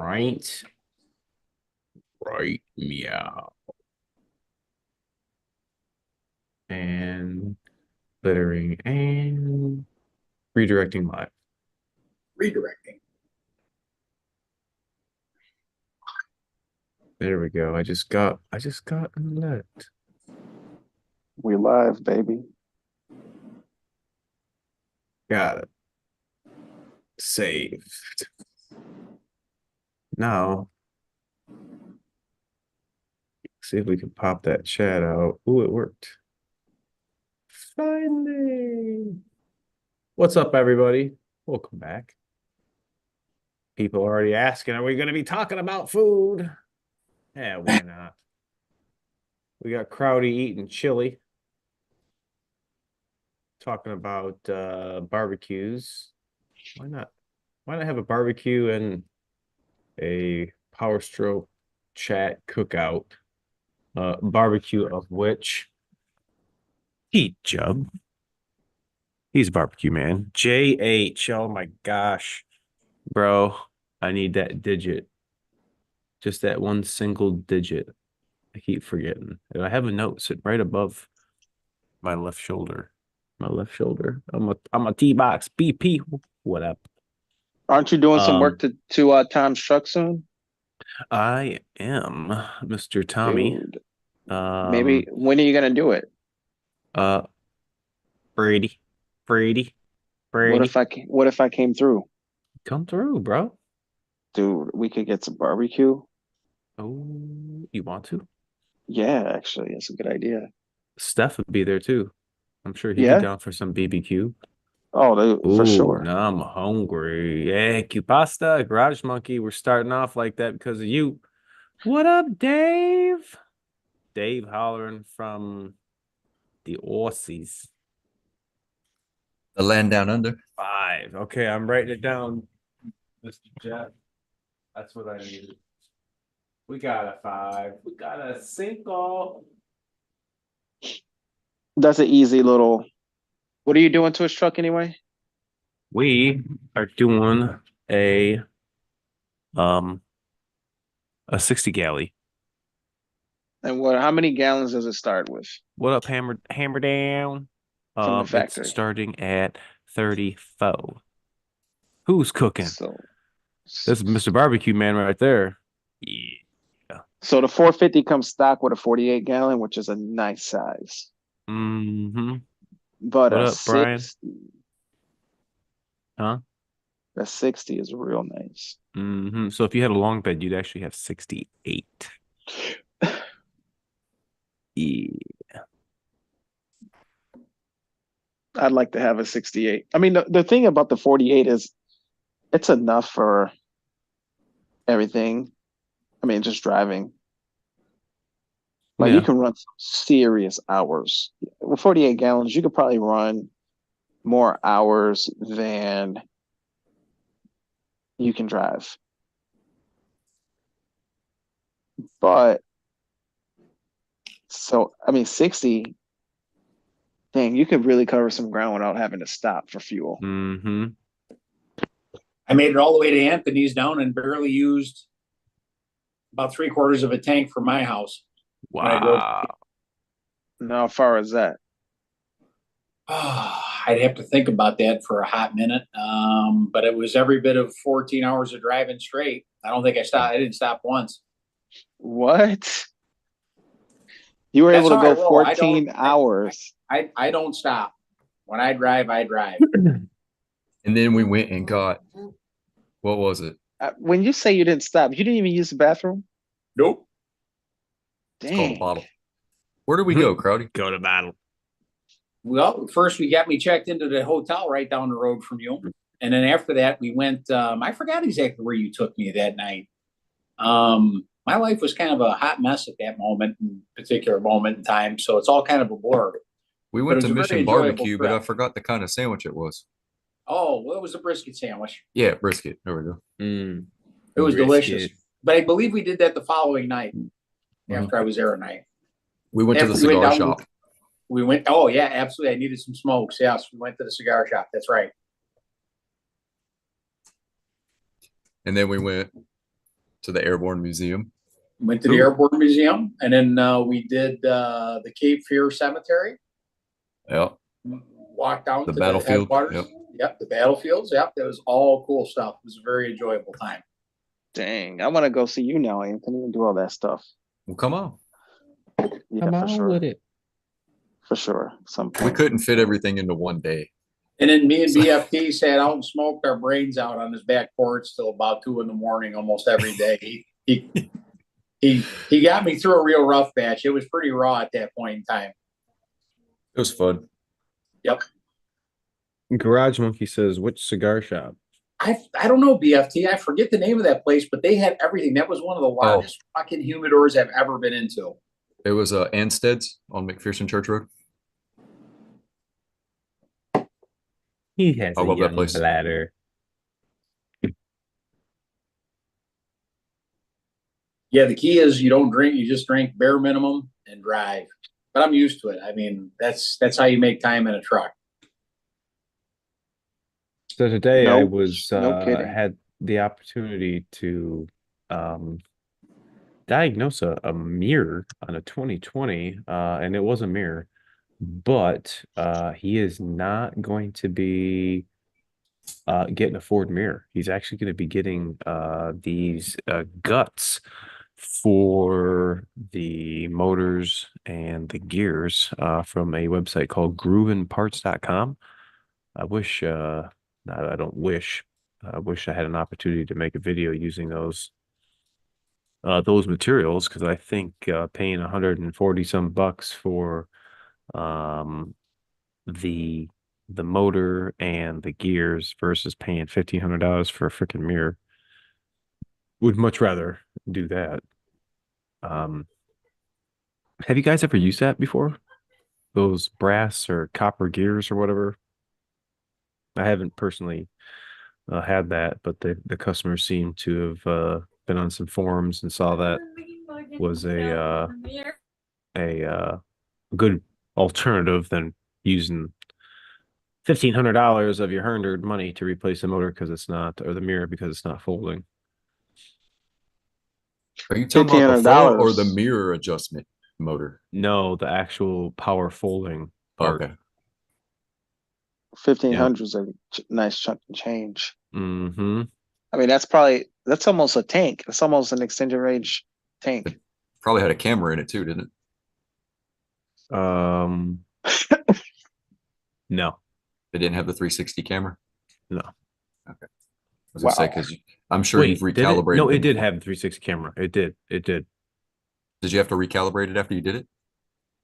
Right. Right. Meow. And littering and redirecting live. Redirecting. There we go. I just got an alert. We live, baby. Got it. Saved. Now, see if we can pop that chat out. Ooh, it worked. Finally. What's up, everybody? Welcome back. People are already asking, are we going to be talking about food? Yeah, why not? We got Crowdy eating chili. Talking about barbecues. Why not? Why not have a barbecue and a Power Stroke chat cookout? Barbecue of which Heat Jub. He's a barbecue man. JH. Oh my gosh. Bro, I need that digit. Just that one single digit. I keep forgetting. And I have a note sitting right above my left shoulder. My left shoulder. I'm a T-box. BP. What up? Aren't you doing some work to Tom's truck soon? I am Mr. Tommy. Dude. Maybe when are you gonna do it? Brady. What if I came through? Come through, bro. Dude, we could get some barbecue. Oh, you want to? Yeah, actually, that's a good idea. Steph would be there too. I'm sure he'd be Yeah? down for some BBQ. Oh, dude, for Ooh, sure. now I'm hungry. Yeah, Q pasta, Garage Monkey. We're starting off like that because of you. What up, Dave? Dave hollering from the Aussies. The land down under. 5. Okay, I'm writing it down, Mr. Jeff. That's what I needed. We got a 5. We got a single. That's an easy little. What are you doing to his truck anyway? We are doing um a 60 galley. And how many gallons does it start with What up, hammer down? from the It's factory? starting at 34. Who's cooking? So, This is Mr. Barbecue Man right there. Yeah. so the 450 comes stock with a 48 gallon, which is a nice size. Mm-hmm. But What a up, Brian? 60, Huh? a 60 is real nice. Mm-hmm. So if you had a long bed, you'd actually have 68. Yeah. I'd like to have a 68. I mean, the thing about the 48 is it's enough for everything. I mean, just driving. Like you Yeah. can run some serious hours. With 48 gallons, you could probably run more hours than you can drive. But so, I mean, 60, dang, you could really cover some ground without having to stop for fuel. Mm-hmm. I made it all the way to Anthony's down and barely used about 3/4 of a tank for my house when I drove. Wow. Now, how far is that? Oh, I'd have to think about that for a hot minute. But it was every bit of 14 hours of driving straight. I don't think I stopped. I didn't stop once. What? You were That's able to how I go roll. 14 hours. I don't stop. When I drive, I drive. And then we went and got, what was it? When you say you didn't stop, you didn't even use the bathroom? Nope. It's called a Dang. bottle. Where did we go, Crowdy? Go to battle. Well, first we got me checked into the hotel right down the road from you. And then after that, we went, I forgot exactly where you took me that night. My life was kind of a hot mess at that particular moment in time. So it's all kind of a blur. We But went it to was a very Mission enjoyable Barbecue, but I trip. forgot the kind of sandwich it was. Oh, well, it was a brisket sandwich. Yeah, brisket. There we go. It was Brisket. delicious. But I believe we did that the following night after I was there a night. We went to the After we went cigar down, shop. we went, oh, yeah, absolutely. I needed some smokes. Yes, we went to the cigar shop. That's right. And then we went to the Airborne Museum. Went to the Ooh. Airborne Museum, and then we did the Cape Fear Cemetery. Yeah. Walked down The to battlefield, the headwaters. yep. Yep, the battlefields. Yep, that was all cool stuff. It was a very enjoyable time. Dang, I want to go see you now, Anthony, and do all that stuff. Well, come on. Yeah, Come for on sure. with it. For sure. Some We point. couldn't fit everything into one day. And then me and BFT sat out and smoked our brains out on his back porch till about 2 a.m. almost every day. He got me through a real rough patch. It was pretty raw at that point in time. It was fun. Yep. Garage Monkey says, which cigar shop? I don't know, BFT. I forget the name of that place, but they had everything. That was one of the largest fucking humidors I've ever been into. It was Anstead's on McPherson Church Road. He has I a love that young place. bladder. Yeah, the key is you don't drink, you just drink bare minimum and drive. But I'm used to it. I mean, that's how you make time in a truck. So today I Nope. was No kidding. had the opportunity to diagnose a mirror on a 2020, and it was a mirror, but he is not going to be getting a Ford mirror. He's actually going to be getting these guts for the motors and the gears from a website called groovenparts.com. I wish I don't wish I wish I had an opportunity to make a video using those materials, because I think paying 140 some bucks for um the the motor and the gears versus paying $1,500 for a freaking mirror, would much rather do that. Um, have you guys ever used that before? Those brass or copper gears or whatever? I haven't personally had that, but the customers seem to have been on some forums and saw that was a good alternative than using $1,500 of your hard-earned money to replace the motor because it's not, or the mirror because it's not folding. Are you talking about the fold or the $1,500. mirror adjustment motor? No, the actual power folding part. Okay. 1,500 is a nice chunk of change. Mm-hmm. I mean, that's almost a tank. That's almost an extended range tank. Probably had a camera in it too, didn't it? No, It didn't have the 360 camera. no. Okay. I was gonna say, because I'm sure you've Wait, did it? recalibrated No, it them did before. have the 360 camera. It did. It did. Did you have to recalibrate it after you did it?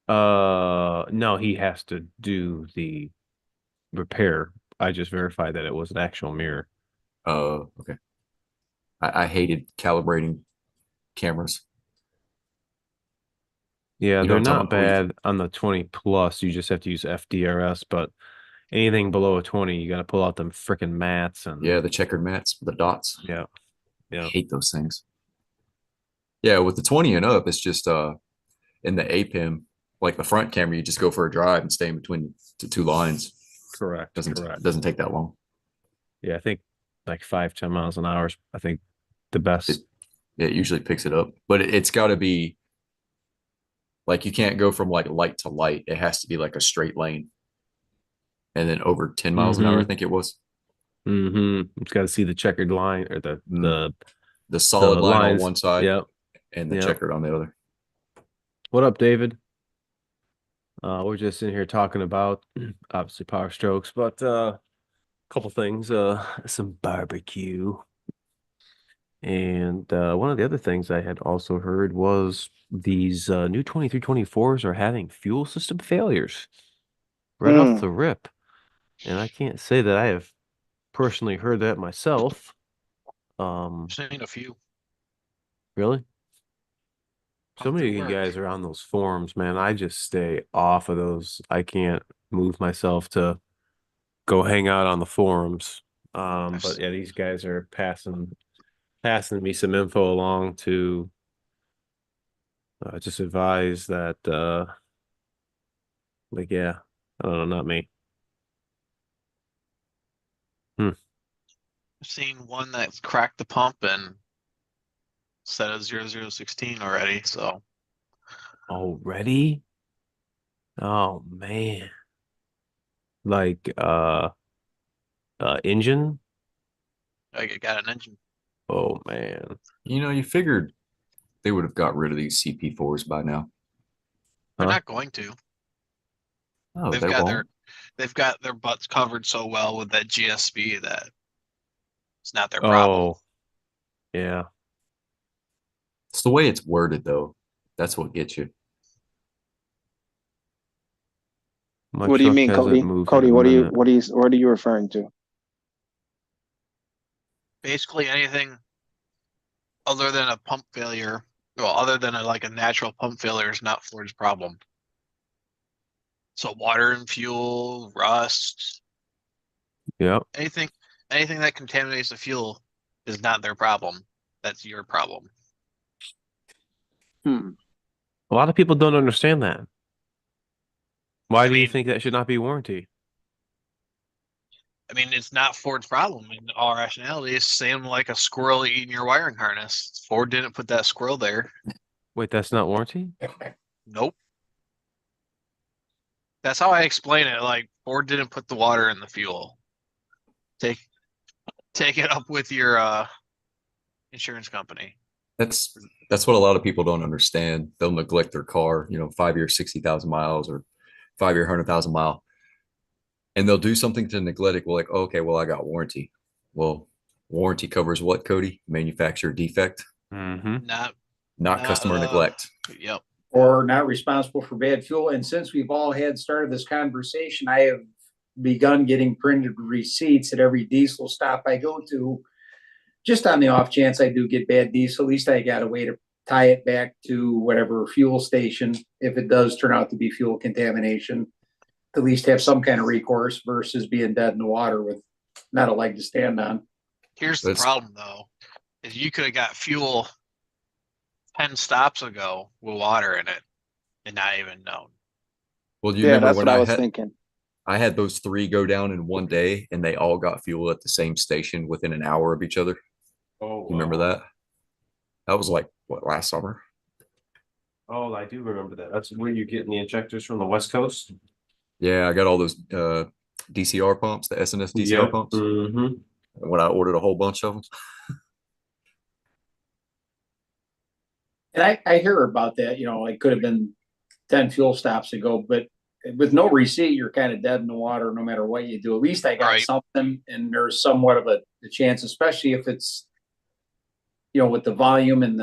No, he has to do the repair. I just verified that it was an actual mirror. Okay. I hated calibrating cameras. Yeah, You know they're what I'm talking not about? Where bad on the 20 plus. You just have to use FDRS, but anything below a 20, you got to pull out them freaking mats and yeah, the checkered mats, the dots. yeah, I yeah. hate those things. Yeah, with the 20 and up, it's just in the APIM, like the front camera, you just go for a drive and stay in between the two lines. Correct. Doesn't take that long. Yeah, I think like 5-10 miles an hour is, I think, the best. It usually picks it up, but it's got to be like, you can't go from like light to light. It has to be like a straight lane. And then over 10 miles an hour, I think it was. It's got to see the checkered line or the solid line on lines. one side, Yep. and the checkered on the other. What up, David? We're just in here talking about obviously power strokes, but a couple things, some barbecue. And one of the other things I had also heard was these new 2324s are having fuel system failures right off the rip. And I can't say that I have personally heard that myself. Seen a few. Really? So Come many through of you work. guys are on those forums, man. I just stay off of those. I can't move myself to go hang out on the forums. But yeah, these guys are passing me some info along to just advise that like, yeah, I don't know, not me. I've seen one that's cracked the pump and instead of 0016 already. So Already? Oh man. Like engine? I got an engine. Oh man. You know, you figured they would have got rid of these CP4s by now. They're Huh? not going to. Oh, They've they got won't. their butts covered so well with that GSP that it's not their problem. Oh, yeah. It's the way it's worded, though. That's what gets you. My What do you truck mean, hasn't Cody? moved in Cody, a minute. what are you referring to? Basically anything other than a pump failure, well, other than like a natural pump failure is not Ford's problem. So water and fuel, rust, Yep. anything that contaminates the fuel is not their problem. That's your problem. Hmm. A lot of people don't understand that. Why I do you mean, think that should not be warranty? it's not Ford's problem in all rationality. It's same like a squirrel eating your wiring harness. Ford didn't put that squirrel there. Wait, that's not warranty? Nope. That's how I explain it. Like Ford didn't put the water in the fuel. Take it up with your insurance company. That's that's what a lot of people don't understand. They'll neglect their car, 5 years, 60,000 miles, or 5 year, 100,000 mile, and they'll do something to neglect it. Well, like, okay, well, I got warranty. Well, warranty covers what, Cody? Manufacturer defect, Mm-hmm. not customer neglect. Yep. Or not responsible for bad fuel. And since we've all had started this conversation, I have begun getting printed receipts at every diesel stop I go to, just on the off chance I do get bad diesel. At least I got a way to tie it back to whatever fuel station if it does turn out to be fuel contamination. At least have some kind of recourse versus being dead in the water with not a leg to stand on. Here's the That's problem though, is you could have got fuel 10 stops ago with water in it and not even known. well, you Yeah, remember that's when what I was thinking. I had those three go down in one day, and they all got fuel at the same station within an hour of each other. Oh, You remember that? That was like what, last summer? Oh, I do remember that. That's where you're getting the injectors from the West Coast. Yeah, I got all those DCR pumps, the SNS DCR Yep. pumps. Mm-hmm. When I ordered a whole bunch of them. And I hear about that, it could have been 10 fuel stops ago, but with no receipt, you're kind of dead in the water no matter what you do. At least I got Right. something, and there's somewhat of a chance, especially if it's, with the volume and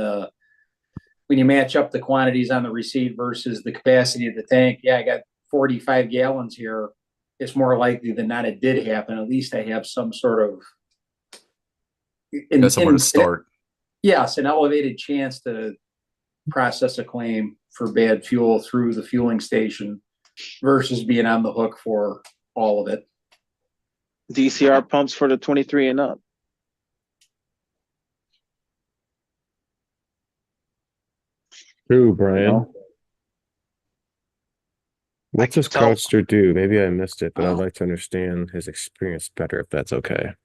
when you match up the quantities on the receipt versus the capacity of the tank. Yeah, I got 45 gallons here. It's more likely than not it did happen. At least I have some sort of Got somewhere to start. yes, an elevated chance to process a claim for bad fuel through the fueling station versus being on the hook for all of it. DCR pumps for the 23 and up. True, Brian. know? What's can this tell- Crowdster do? Maybe I missed it, but I'd Oh. like to understand his experience better if that's okay.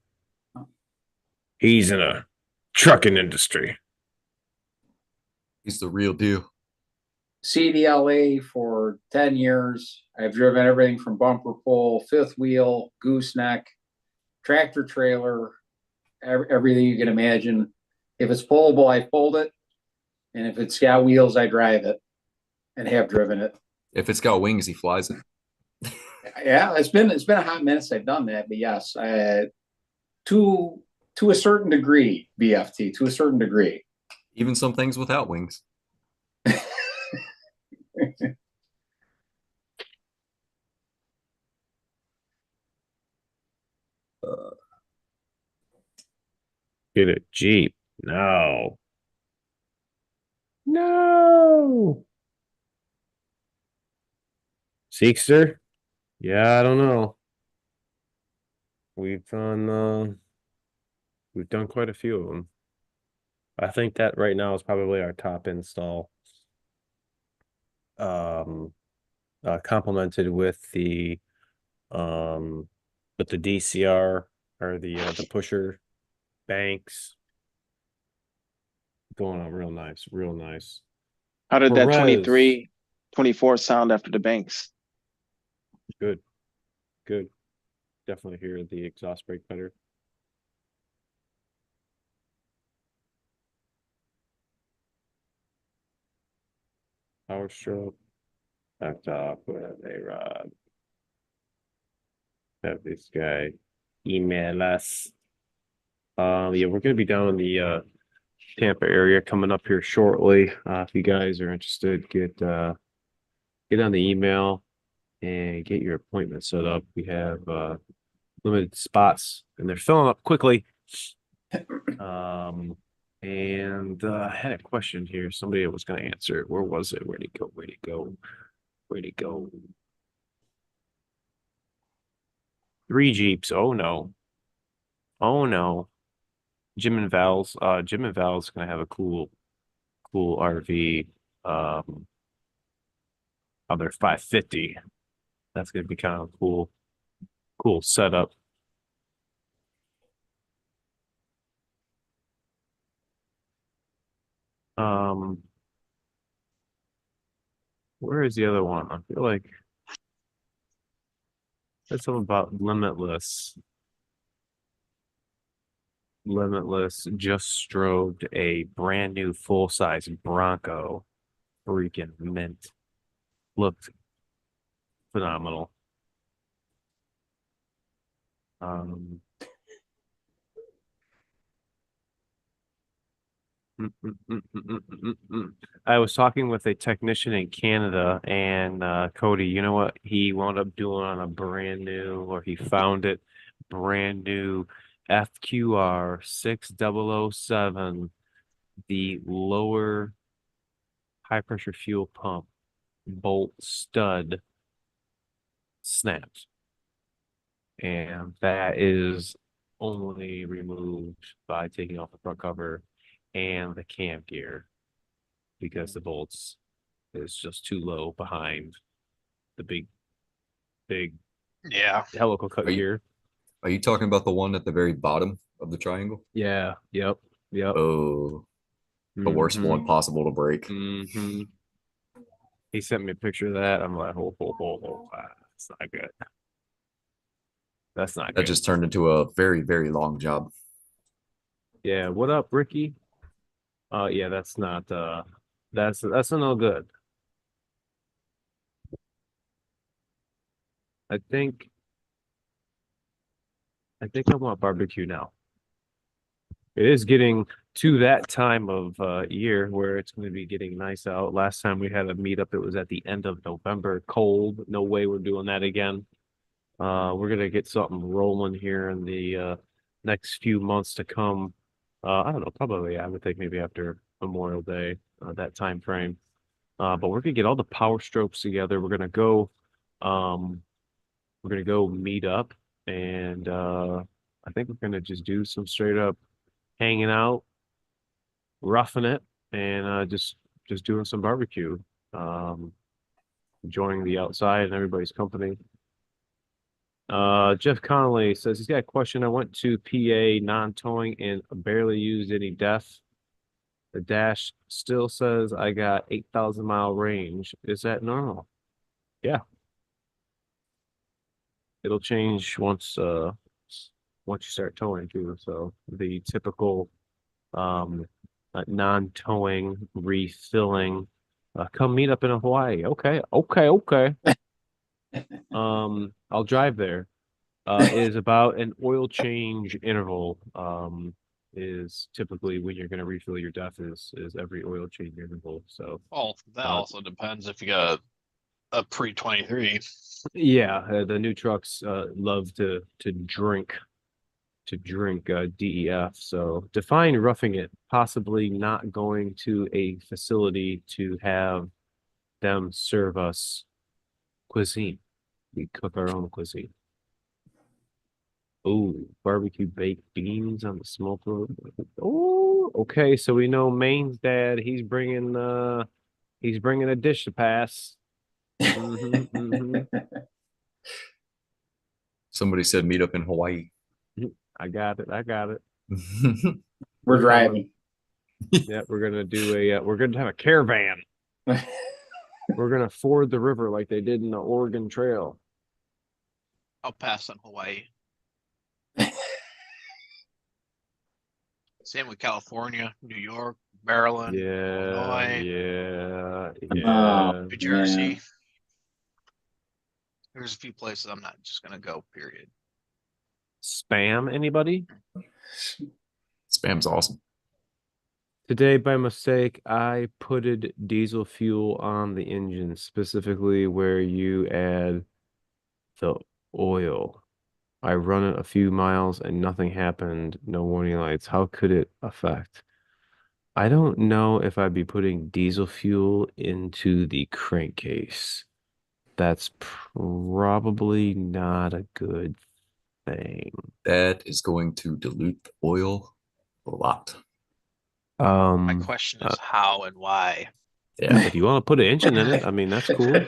He's in a trucking industry. He's the real deal. CDLA for 10 years. I've driven everything from bumper pull, fifth wheel, gooseneck, tractor trailer, everything you can imagine. If it's pullable, I pulled it. And if it's got wheels, I drive it and have driven it. If it's got wings, he flies it. Yeah, it's been a hot minute since I've done that, but yes, to a certain degree, BFT, to a certain degree. Even some things without wings. Get a Jeep. No. No. Seekster? Yeah, I don't know. We've done quite a few of them. I think that right now is probably our top install. Complemented with the DCR or the pusher banks. going on real nice, real nice. How did that Perez, 23-24 sound after the banks? good, good. Definitely hear the exhaust brake better. Power stroke. Back top with a rod. Have this guy email us. Yeah, we're gonna be down in the Tampa area coming up here shortly. If you guys are interested, get on the email and get your appointment set up. We have limited spots and they're filling up quickly. And I had a question here. Somebody was going to answer it. Where was it? Where'd it go? Where'd it go? Where'd it go? 3 Jeeps. Oh no. Oh no. Jim and Val's gonna have a cool RV. On their 550. That's gonna be kind of cool setup. Um, where is the other one? I feel like there's something about Limitless. Limitless just strobed a brand new full-size Bronco. Freaking mint. Looked phenomenal. Um, I was talking with a technician in Canada, and Cody, you know what he wound up doing on a brand new, or he found it brand new FQR 6007, the lower high pressure fuel pump bolt stud snaps. And that is only removed by taking off the front cover and the cam gear because the bolts is just too low behind the big Yeah. helical cut Are you gear. are you talking about the one at the very bottom of the triangle? Yeah, yep. Oh, the worst one possible to break. Mm-hmm. He sent me a picture of that. I'm like, that's not good. That's not That good. just turned into a very, very long job. Yeah, what up, Ricky? Yeah, that's not that's a no good. I think I want barbecue now. It is getting to that time of year where it's going to be getting nice out. Last time we had a meetup, it was at the end of November, cold. No way we're doing that again. We're gonna get something rolling here in the next few months to come. I don't know, probably I would think maybe after Memorial Day, that time frame. But we're gonna get all the power strokes together. Um, we're gonna go meet up, and I think we're gonna just do some straight up hanging out, roughing it, and just doing some barbecue, um, enjoying the outside and everybody's company. Jeff Connolly says he's got a question. I went to PA non-towing and barely used any def. The dash still says I got 8,000 mile range. Is that normal? Yeah, it'll change once you start towing too. So the typical um non-towing refilling. Come meet up in Hawaii. Okay. I'll drive there. Is about an oil change interval. Is typically when you're going to refill your DEF is every oil change interval. So Well, that uh, also depends if you got a pre 23. yeah, the new trucks love to drink DEF. So define roughing it, possibly not going to a facility to have them serve us cuisine. We cook our own cuisine. Oh, barbecue baked beans on the smoker. Oh, okay. So we know Maine's dad. He's bringing a dish to pass. Hmm. Somebody said meet up in Hawaii. I got it. We're We're coming. driving. Yeah, we're gonna do we're gonna have a caravan. We're gonna ford the river like they did in the Oregon Trail. I'll pass on Hawaii. Same with California, New York, Maryland, Yeah, Illinois, yeah, Oh, yeah. New man. Jersey. There's a few places I'm not just gonna go, period. Spam anybody? Spam's awesome. Today, by mistake, I putted diesel fuel on the engine, specifically where you add the oil. I run it a few miles and nothing happened, no warning lights. How could it affect? I don't know if I'd be putting diesel fuel into the crankcase. That's probably not a good thing. That is going to dilute the oil a lot. My Um, question uh, is how and why. Yeah. if you want to put an engine in it, I mean, that's cool.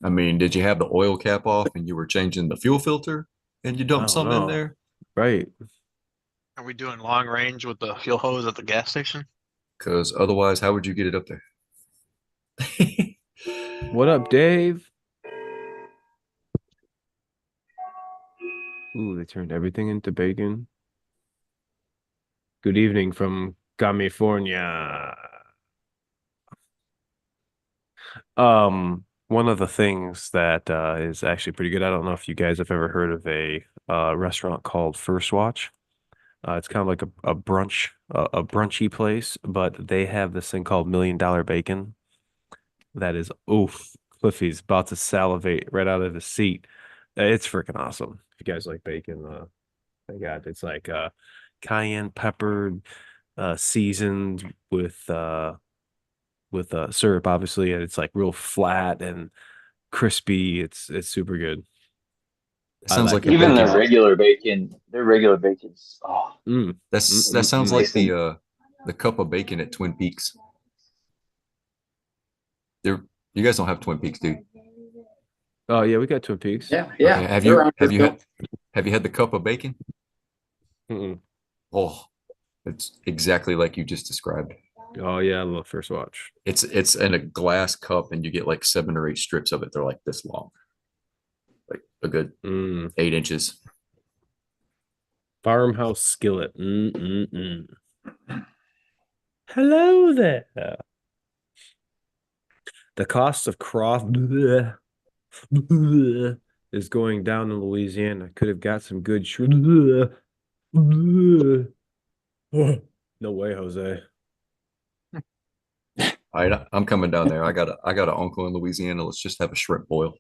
I mean, did you have the oil cap off and you were changing the fuel filter and you I dumped don't something in know. there? Right. Are we doing long range with the fuel hose at the gas station? Because otherwise, how would you get it up there? What up, Dave? Ooh, they turned everything into bacon. Good evening from California. One of the things that is actually pretty good. I don't know if you guys have ever heard of a restaurant called First Watch. It's kind of like a brunch, a brunchy place, but they have this thing called $1 million bacon. That is, oof, Cliffy's about to salivate right out of his seat. It's freaking awesome. If you guys like bacon, my God, it's like cayenne peppered, seasoned with syrup, obviously, and it's like real flat and crispy. It's super good. It I sounds like like a it. Even bacon. their regular bacon's Mm, mm, That mm, sounds mm. like the cup of bacon at Twin Peaks. There, you guys don't have Twin Peaks, dude. Oh yeah, we got Twin Peaks. Yeah, Okay. yeah. They're on here too. Have you had the cup of bacon? Mm-mm. Oh, it's exactly like you just described. Oh yeah, I love First Watch. It's in a glass cup and you get like 7 or 8 strips of it. They're like this long, like a good Mm. 8 inches. Farmhouse skillet. Mm-mm-mm. Hello there. The cost of crawfish is going down in Louisiana. Could have got some good shrimp. No way, Jose. All right, I'm coming down there. I got an uncle in Louisiana. Let's just have a shrimp boil.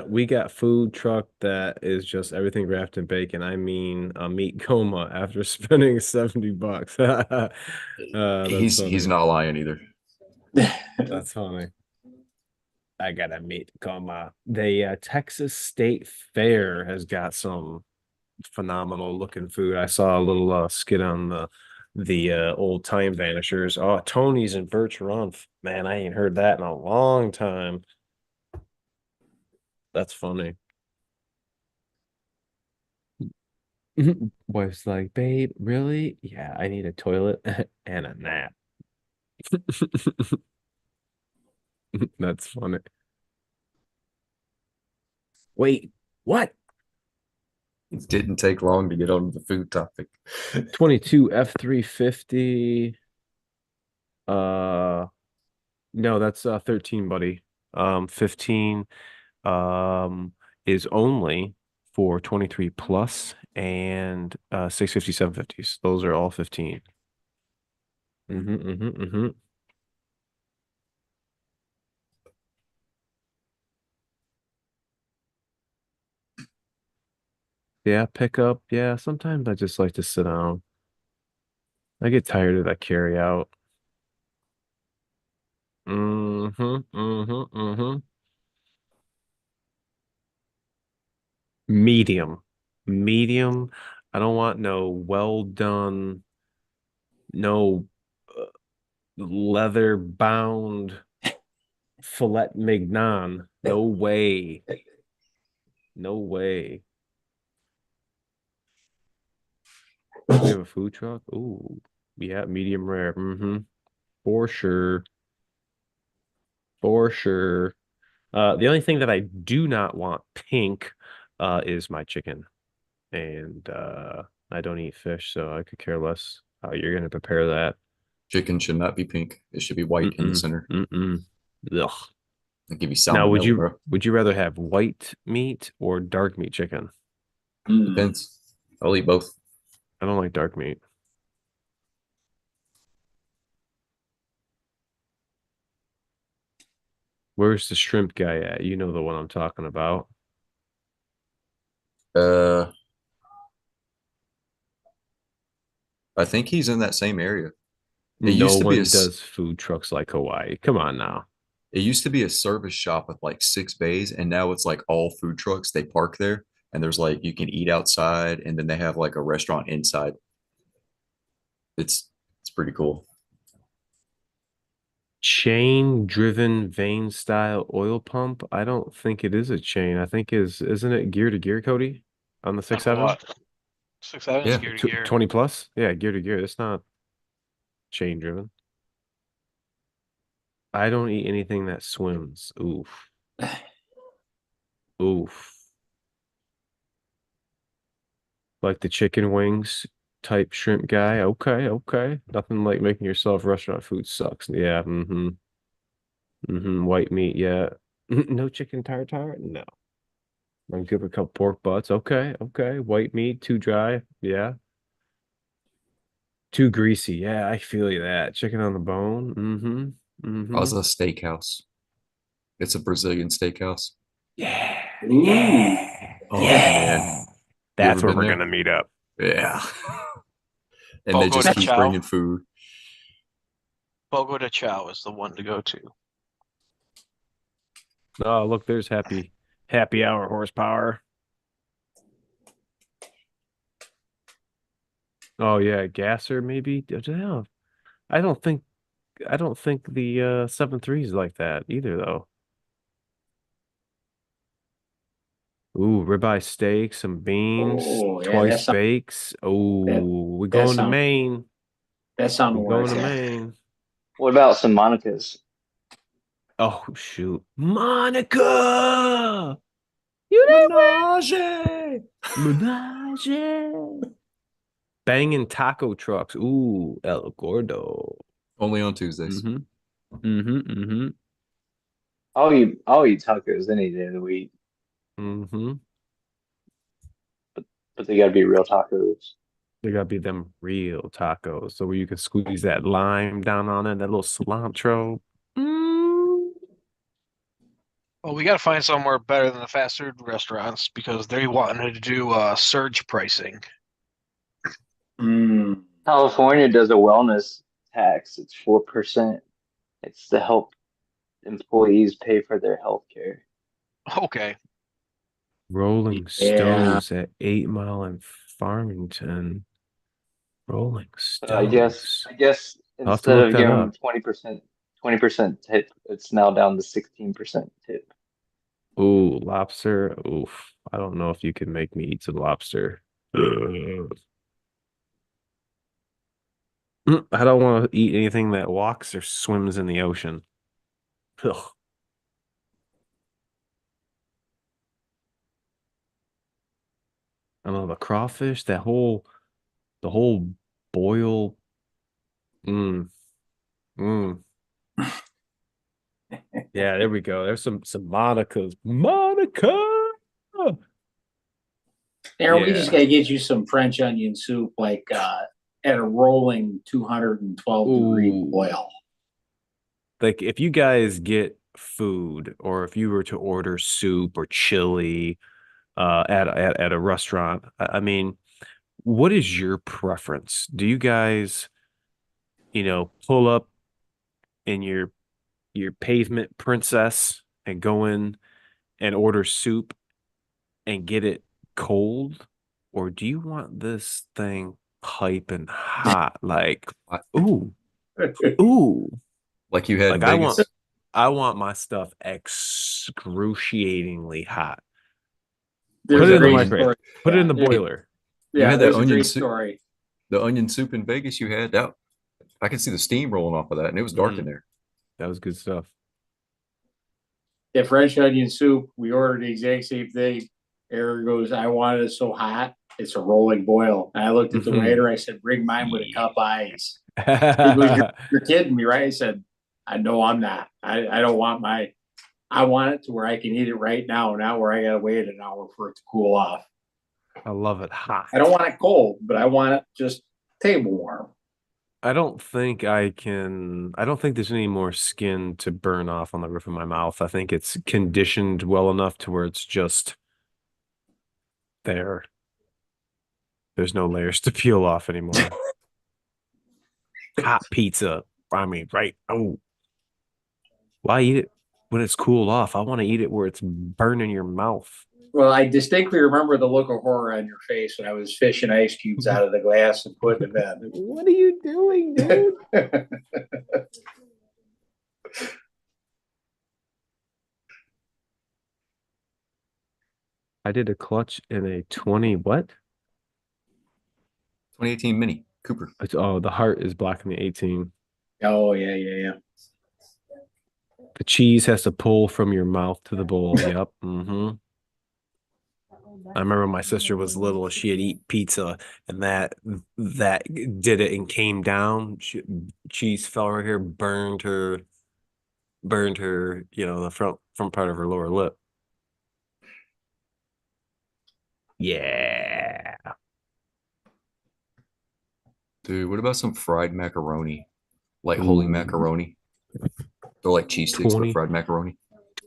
We got food truck that is just everything wrapped in bacon. I mean, a meat coma after spending $70. That's He's funny. not lying either. That's funny. I got a meat coma. The Texas State Fair has got some phenomenal looking food. I saw a little skit on the old time vanishers. Oh, Tony's and Birch Run. Man, I ain't heard that in a long time. That's funny. Wife's like, babe, really? Yeah, I need a toilet and a nap. That's funny. Wait, what? It didn't take long to get on the food topic. 22 F350. Uh no, that's 13, buddy. 15 um is only for 23 plus and 650, 750s. Those are all 15. Mm-hmm. Yeah, pickup. Yeah, sometimes I just like to sit down. I get tired of that carry out. Mm-hmm. Medium. Medium. I don't want no well done, no leather bound filet mignon. No way. No way. We have a food truck. Ooh, yeah, medium rare. Mm-hmm. For sure. For sure. The only thing that I do not want pink is my chicken. And I don't eat fish, so I could care less how you're gonna prepare that. Chicken should not be pink. It should be white in the Mm-mm. center. Mm-mm. Ugh. It give you Now, salmonella, bro. would you rather have white meat or dark meat chicken? Mm. Depends. I'll eat both. I don't like dark meat. Where's the shrimp guy at? You know the one I'm talking about. Uh, I think he's in that same area. It No used to be one does food trucks like Hawaii. Come on now. it used to be a service shop with like 6 bays, and now it's like all food trucks. They park there, and there's like you can eat outside, and then they have like a restaurant inside. It's pretty cool. Chain driven vane style oil pump. I don't think it is a chain. I think isn't it gear to gear, Cody? On the On 6.7? what? 6.7 is Yeah. gear to gear. 20 plus? Yeah, gear to gear. It's not chain driven. I don't eat anything that swims. Oof. Oof. Like the chicken wings type shrimp guy. Okay, okay. Nothing like making yourself restaurant food sucks. Yeah, mm-hmm. Mm-hmm. White meat, yeah. No chicken tartare? No. I'm good with a couple pork butts. Okay, okay. White meat, too dry. Yeah. Too greasy. Yeah, I feel you that. Chicken on the bone. Mm-hmm. I was Mm-hmm. a steakhouse. It's a Brazilian steakhouse. Yeah. Ooh. Yeah. Oh Yeah. man, you ever That's where been we're there? gonna meet up. Yeah. And they Fogo just de keep Chao. bringing food. Fogo de Chao is the one to go to. Oh, look, there's happy hour horsepower. Oh yeah, gasser maybe. Yeah. I don't think I don't think the 7.3 is like that either though. Ooh, ribeye steak, some beans, Oh, yeah, twice bakes. that Oh, we're that going to sound Maine. that sound We're where going it's to at. Maine. What about some Monica's? Oh shoot. Monica! You Menage! know Menage. Banging taco trucks. Ooh, El Gordo. Only on Tuesdays. Mm-hmm. Mm-hmm. Mm-hmm. I'll eat tacos any day of the week, Mm-hmm. but they gotta be real tacos. They gotta be them real tacos. So where you can squeeze that lime down on it, that little cilantro. Mm. Well, we got to find somewhere better than the fast food restaurants because they wanted to do surge pricing. Mm. California does a wellness tax. It's 4%. It's to help employees pay for their health care. Okay. Rolling Yeah. Stoves at 8 Mile and Farmington. Rolling So I guess Stoves. I guess I'll have to instead look of that giving them up. 20% tip, it's now down to 16% tip. Ooh, lobster. Oof. I don't know if you can make me eat some lobster. Ugh. I don't want to eat anything that walks or swims in the ocean. Ugh. I don't know, the crawfish, the whole boil. Mm, mm. Yeah, there we go. There's some Monica's. Monica. Aaron, we just Yeah. gotta get you some French onion soup, like at a rolling 212-degree Ooh. boil. Like if you guys get food or if you were to order soup or chili at a restaurant, I mean, what is your preference? Do you guys, pull up in your pavement princess and go in and order soup and get it cold? Or do you want this thing piping hot? Like, I- ooh, ooh. Like you had in Like I want Vegas. I want my stuff excruciatingly hot. Put There's it a in the great Onion. microwave. story. Put it in Yeah, the there, boiler. You yeah, had that there's a onion great soup. story. the onion soup in Vegas you had, that I could see the steam rolling off of that, and it was dark in there. That was good stuff. Yeah, French onion soup. We ordered the exact same thing. Eric goes, I wanted it so hot. It's a rolling boil. And I looked at the waiter. I said, bring mine with a cup of ice. He goes, you're kidding me, right? I said, I know I'm not. I don't want I want it to where I can eat it right now, not where I gotta wait an hour for it to cool off. I love it hot. I don't want it cold, but I want it just table warm. I don't think there's any more skin to burn off on the roof of my mouth. I think it's conditioned well enough to where it's just there. There's no layers to peel off anymore. Hot pizza. I mean, right? Oh, why eat it when it's cooled off? I want to eat it where it's burning your mouth. Well, I distinctly remember the look of horror on your face when I was fishing ice cubes out of the glass and putting them in. What are you doing, dude? I did a clutch in a 20 what? 2018 Mini Cooper. Oh, the heart is black in the 18. Oh, yeah. The cheese has to pull from your mouth to the bowl. Yep. I remember my sister was little. She'd eat pizza, and that did it and came down. Cheese fell right here, burned her. The front part of her lower lip. Yeah. Dude, what about some fried macaroni? Like holy macaroni. They're like cheese sticks, but fried macaroni.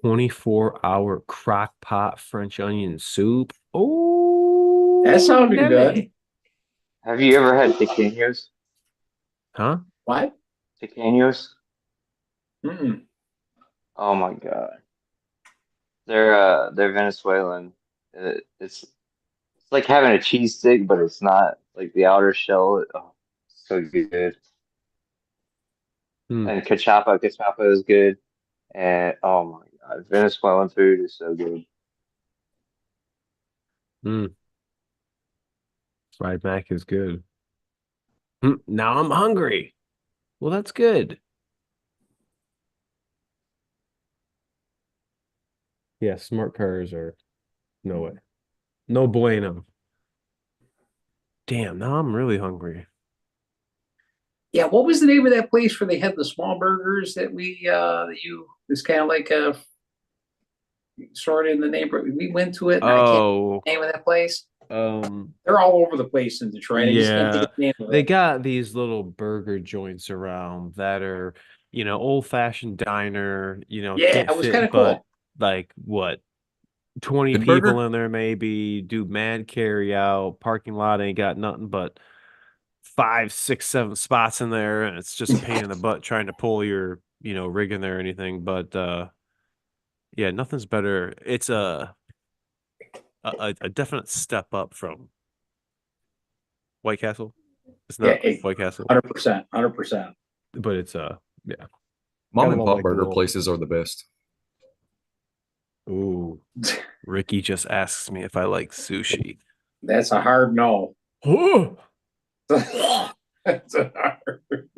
24-hour crock pot French onion soup. Oh, that sounded good. Have you ever had tequeños? Huh? What? Tequeños? Oh my god. They're Venezuelan. It's like having a cheese stick, but it's not like the outer shell. Oh, so good. And cachapa is good. And oh my god, Venezuelan food is so good. Fried mac is good. Now I'm hungry. Well, that's good. Yeah, smart cars are no way. No bueno. Damn, now I'm really hungry. Yeah, what was the name of that place where they had the small burgers that it's kind of like a sort of in the neighborhood. We went to it. And I can't remember the name of that place. They're all over the place in Detroit. Yeah, they got these little burger joints around that are, old-fashioned diner, Yeah, can't it was fit kind of but cool. like what, 20 Good people burger? in there maybe, do mad carry out, parking lot ain't got nothing but 5, 6, 7 spots in there, and it's just a pain in the butt trying to pull your, rig in there or anything. But yeah, nothing's better. It's a definite step up from White Castle. It's not White Castle, 100%. but it's yeah. Mom Gotta and love, pop like, the burger little- places are the best. Ooh, Ricky just asks me if I like sushi. That's a hard no. Oh, That's a hard.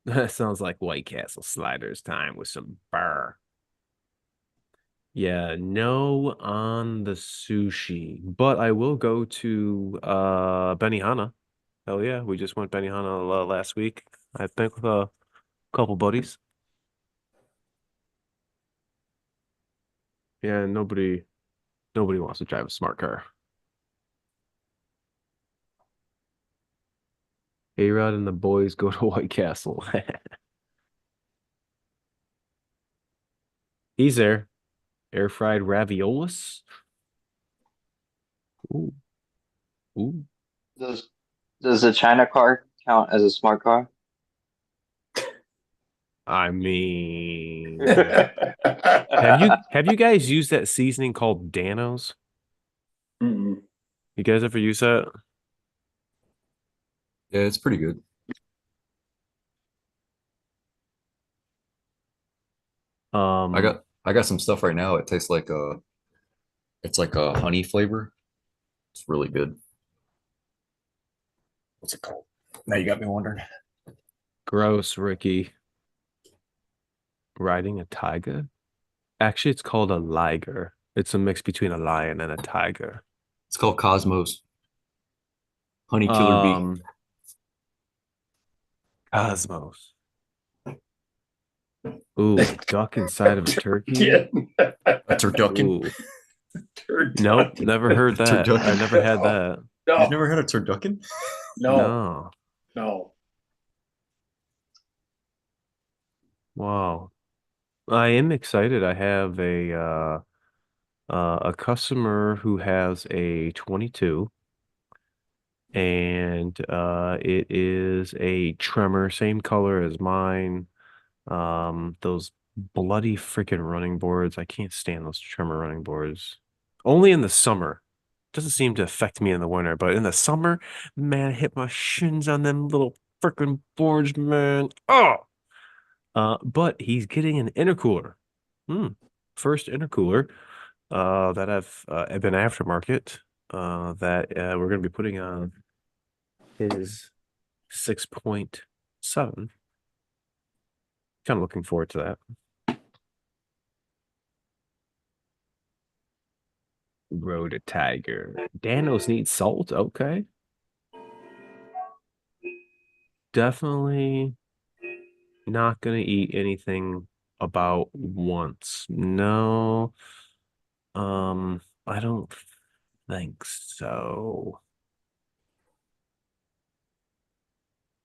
that sounds like White Castle sliders time with some burr. Yeah, no on the sushi, but I will go to Benihana. Hell yeah, we just went Benihana last week. I think with a couple buddies. Yeah, nobody wants to drive a smart car. A-Rod and the boys go to White Castle. He's there. Air fried raviolis. Ooh. Ooh. Does the China car count as a smart car? I mean, have you guys used that seasoning called Danos? Mm-mm. You guys ever use that? Yeah, it's pretty good. I got some stuff right now. It tastes like it's like a honey flavor. It's really good. What's it called? Now you got me wondering. Gross, Ricky. Riding a tiger? Actually, it's called a liger. It's a mix between a lion and a tiger. It's called Cosmos. Honey killer bee. Cosmos. Ooh, a duck inside of a turkey? Yeah. A turducken. Ooh. Turd Nope, duck. never heard that. Turducken. I never had that. No, You've never had a turducken? no, No. no. Wow. I am excited. I have a customer who has a 22 and it is a Tremor, same color as mine. Those bloody freaking running boards. I can't stand those Tremor running boards. Only in the summer. Doesn't seem to affect me in the winter, but in the summer, man, I hit my shins on them little freaking boards, man. Oh! But he's getting an intercooler. First intercooler that I've been aftermarket that we're going to be putting on his 6.7. Kind of looking forward to that. Road a tiger. Danos need salt. Okay. Definitely not gonna eat anything about once. No. I don't think so.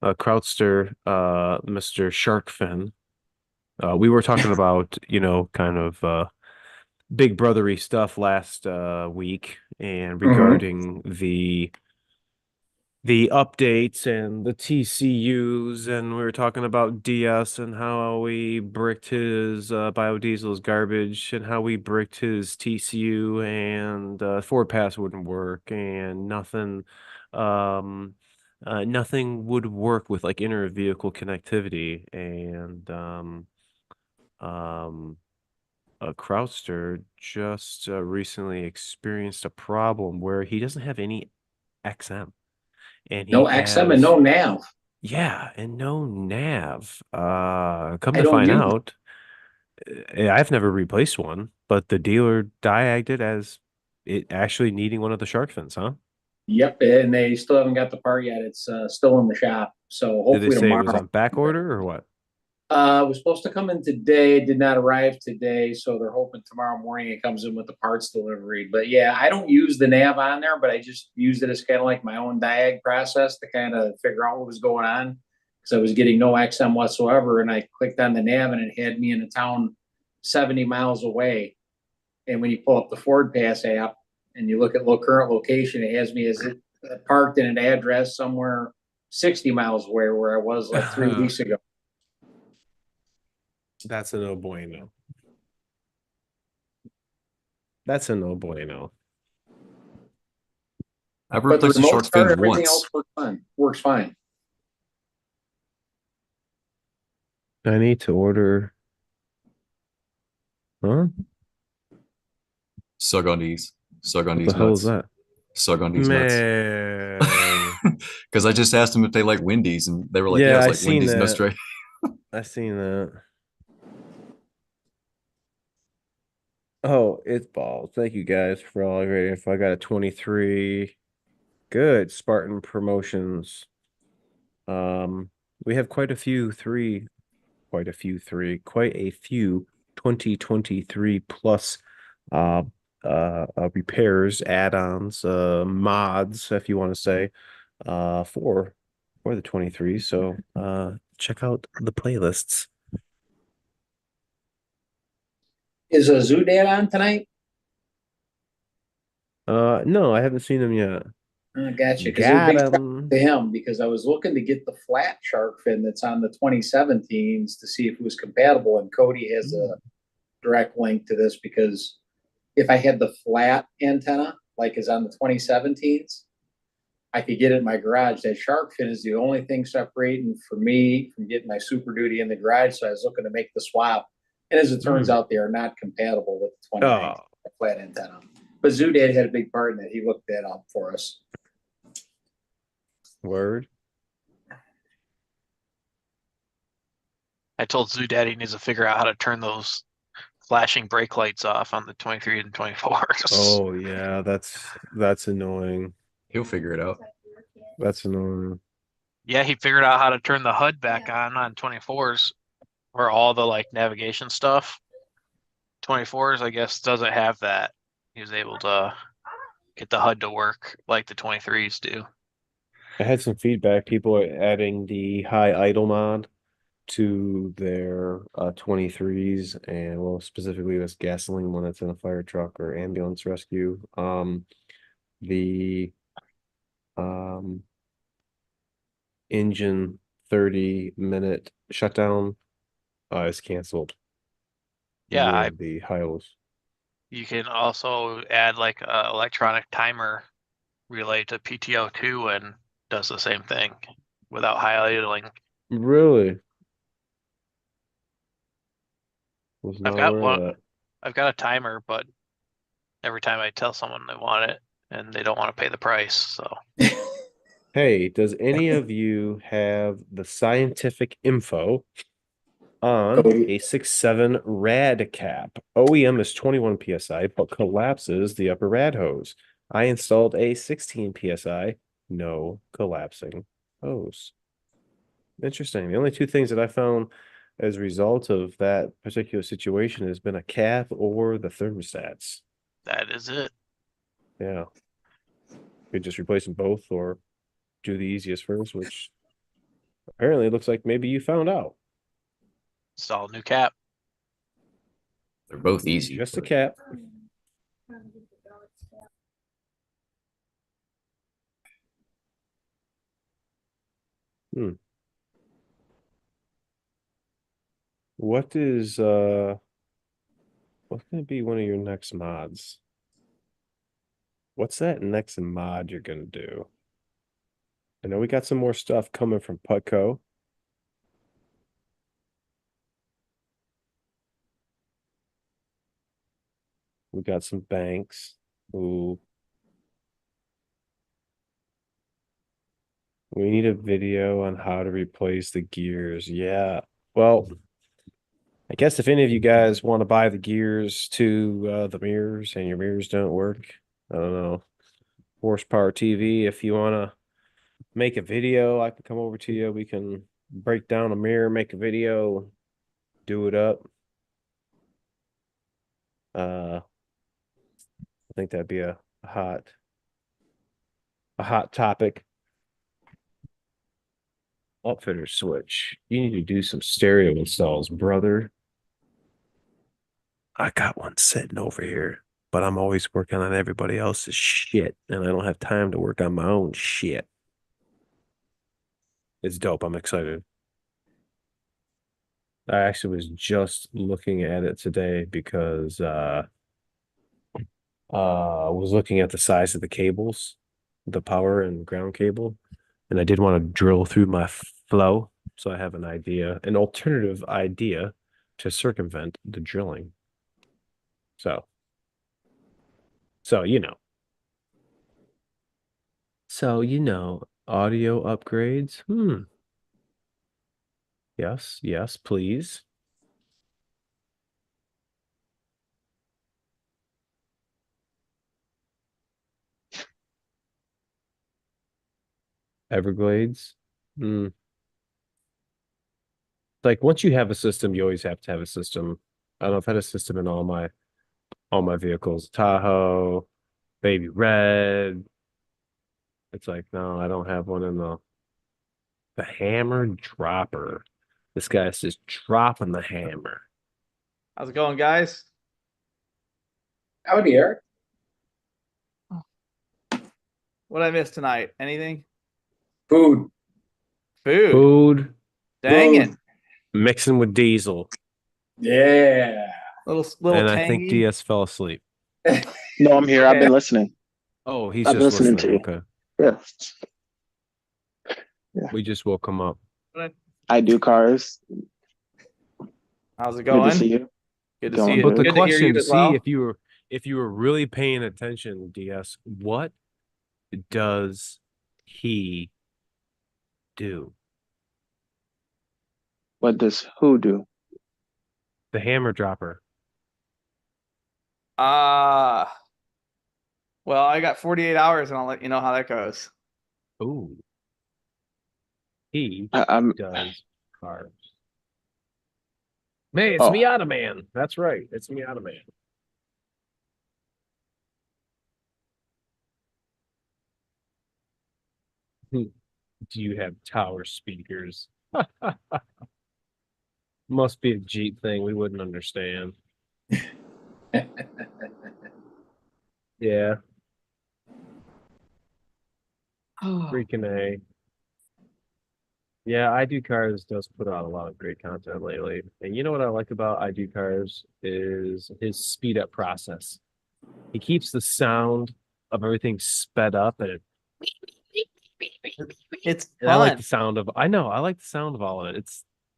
Krautster, Mr. Sharkfin. We were talking about, kind of big brothery stuff last week and regarding the updates and the TCUs, and we were talking about DS and how we bricked his biodiesel's garbage and how we bricked his TCU and Ford Pass wouldn't work and nothing would work with like inner vehicle connectivity and Krautster just recently experienced a problem where he doesn't have any XM and he No XM and no nav. yeah, and no nav. Come I to don't find use out, I've never replaced one, but the dealer diagged it as it actually needing one of the shark fins, huh? Yep, and they still haven't got the part yet. It's still in the shop. So Did they hopefully say it was tomorrow. on back order or what? It was supposed to come in today, did not arrive today, so they're hoping tomorrow morning it comes in with the parts delivery. But yeah, I don't use the nav on there, but I just used it as kind of like my own diag process to kind of figure out what was going on because I was getting no XM whatsoever, and I clicked on the nav and it had me in a town 70 miles away. And when you pull up the Ford Pass app and you look at current location, it has me as it parked in an address somewhere 60 miles away where I was like 3 weeks ago. That's a no bueno. That's a no bueno. I've But the replaced the remote shark start, fins everything once. else works fine. Works fine. I need to order. Huh? Sug on these. Sug on What the these hell is nuts. that? Sug on these nuts. Man. Because I just asked them if they like Wendy's, and they were like, Yeah, "Yeah, it's I like seen Wendy's that. Mestre." I seen that. Oh, it's balls. Thank you guys for all your info. I got a 23. Good. Spartan promotions. We have quite a few 2023 plus uh repairs, add-ons, mods, if you want to say, for the 23. So check out the playlists. Is a Zoo Dad on tonight? No, I haven't seen them yet. Gotcha. Because it was a Got big shock him. to him because I was looking to get the flat shark fin that's on the 2017s to see if it was compatible. And Cody has a direct link to this because if I had the flat antenna, like is on the 2017s, I could get it in my garage. That shark fin is the only thing separating for me from getting my Super Duty in the garage. So I was looking to make the swap. And as it turns out, they are not compatible with the 2019 Oh, flat antenna. But Zoodad had a big part in it. He looked that up for us. Word. I told Zoo Daddy he needs to figure out how to turn those flashing brake lights off on the 23 and 24s. Oh yeah, that's annoying. He'll figure it out. That's annoying. Yeah, he figured out how to turn the HUD back on 24s or all the like navigation stuff. 24s, I guess, doesn't have that. He was able to get the HUD to work like the 23s do. I had some feedback. People are adding the high idle mod to their 23s, and well, specifically this gasoline one that's in a fire truck or ambulance rescue. The um engine 30-minute shutdown is canceled Yeah, with the Hylos. you can also add like a electronic timer relay to PTO2 and does the same thing without high idling. Really? Was I've not got aware of one. that. I've got a timer, but every time I tell someone they want it and they don't want to pay the price, so Hey, does any of you have the scientific info on a 6.7 rad cap? OEM is 21 psi, but collapses the upper rad hose. I installed a 16 psi, no collapsing hose. Interesting. The only two things that I found as a result of that particular situation has been a cap or the thermostats. that is it. Yeah. Could just replace them both or do the easiest first, which apparently it looks like maybe you found out. Install a new cap. They're both easy. Just a but cap. Hmm. What is what's gonna be one of your next mods? What's that next mod you're gonna do? I know we got some more stuff coming from Putco. We got some banks. Ooh. We need a video on how to replace the gears. Yeah. Well, I guess if any of you guys want to buy the gears to the mirrors and your mirrors don't work, I don't know. Horsepower TV, if you want to make a video, I can come over to you. We can break down a mirror, make a video, do it up. I think that'd be a hot topic. Upfitter switch. You need to do some stereo installs, brother. I got one sitting over here, but I'm always working on everybody else's shit, and I don't have time to work on my own shit. It's dope. I'm excited. I actually was just looking at it today because I was looking at the size of the cables, the power and ground cable, and I did want to drill through my flow, so I have an idea, an alternative idea to circumvent the drilling. So you know. So you know, audio upgrades. Yes, yes, please. Everglades. Hmm. Like once you have a system, you always have to have a system. I don't know, I've had a system in all my vehicles. Tahoe, Baby Red. It's like, no, I don't have one in the hammer dropper. This guy's just dropping the hammer. How's it going, guys? Howdy, Eric. What did I miss tonight? Anything? Food. Food. Food Dang Food. it. mixing with diesel. Yeah. Little And tangy. I think DS fell asleep. No, I'm here. I've been listening. Oh, he's I've been just listening to listening. you. Okay. Yeah. We just woke him up. I do cars. How's it Good going? to see you. Good to Going see you. But the Good to hear question you to as see well. if you were really paying attention, DS, what does he do? What does who do? The hammer dropper. Well, I got 48 hours and I'll let you know how that goes. Ooh. He I'm does cars. Man, it's Oh. Miata Man. That's right. It's Miata Man. Do you have tower speakers? Must be a Jeep thing we wouldn't understand. Yeah, freaking A. Yeah, I Do Cars does put out a lot of great content lately. And you know what I like about I Do Cars is his speed up process. He keeps the sound of everything sped up and It's and I like fun. the sound of I like the sound of all of it.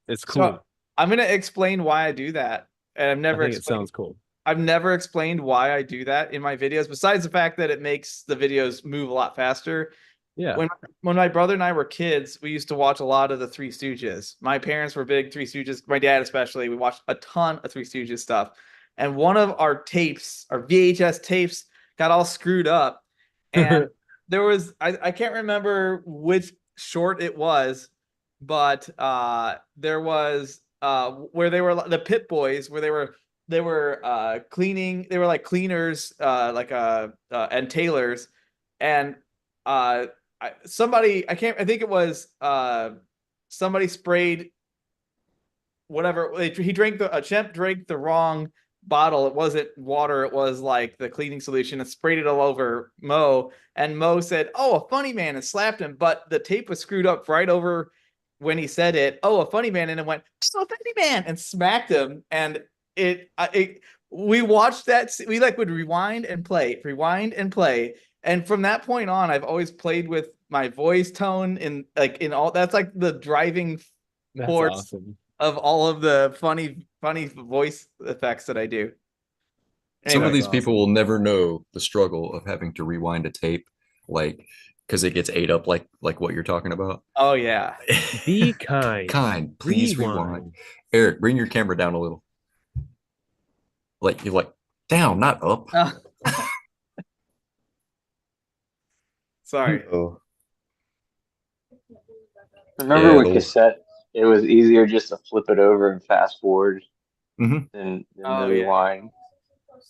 It's cool. So I'm gonna explain why I do that. And I think it sounds cool. I've never explained why I do that in my videos, besides the fact that it makes the videos move a lot faster. Yeah. When my brother and I were kids, we used to watch a lot of the Three Stooges. My parents were big Three Stooges. My dad especially. We watched a ton of Three Stooges stuff. And one of our tapes, our VHS tapes, got all screwed up. And there was I can't remember which short it was, but there was where they were the Pit Boys, where they were cleaning, they were like cleaners, and tailors, and somebody, I think it was somebody sprayed whatever he drank, a chimp drank the wrong bottle. It wasn't water, it was like the cleaning solution, and sprayed it all over Mo, and Mo said, "Oh, a funny man," and slapped him, but the tape was screwed up right over when he said it, "Oh, a funny man," and it went, "Oh, a funny man," and smacked him. And we watched that, we like would rewind and play, and from that point on, I've always played with my voice tone in all, that's like the driving That's force awesome. of all of the funny voice effects that I do. Some of Anyway, these people will never know the struggle of having to rewind a tape, like because it gets ate up like what you're talking about. oh yeah. Be kind. Please rewind. Eric, bring your camera down a little. Like you're like down, not up. Sorry. Oh. Remember Yeah, with cassette, it was easier just to flip it over and fast forward Mhm. than Oh, the yeah. rewind.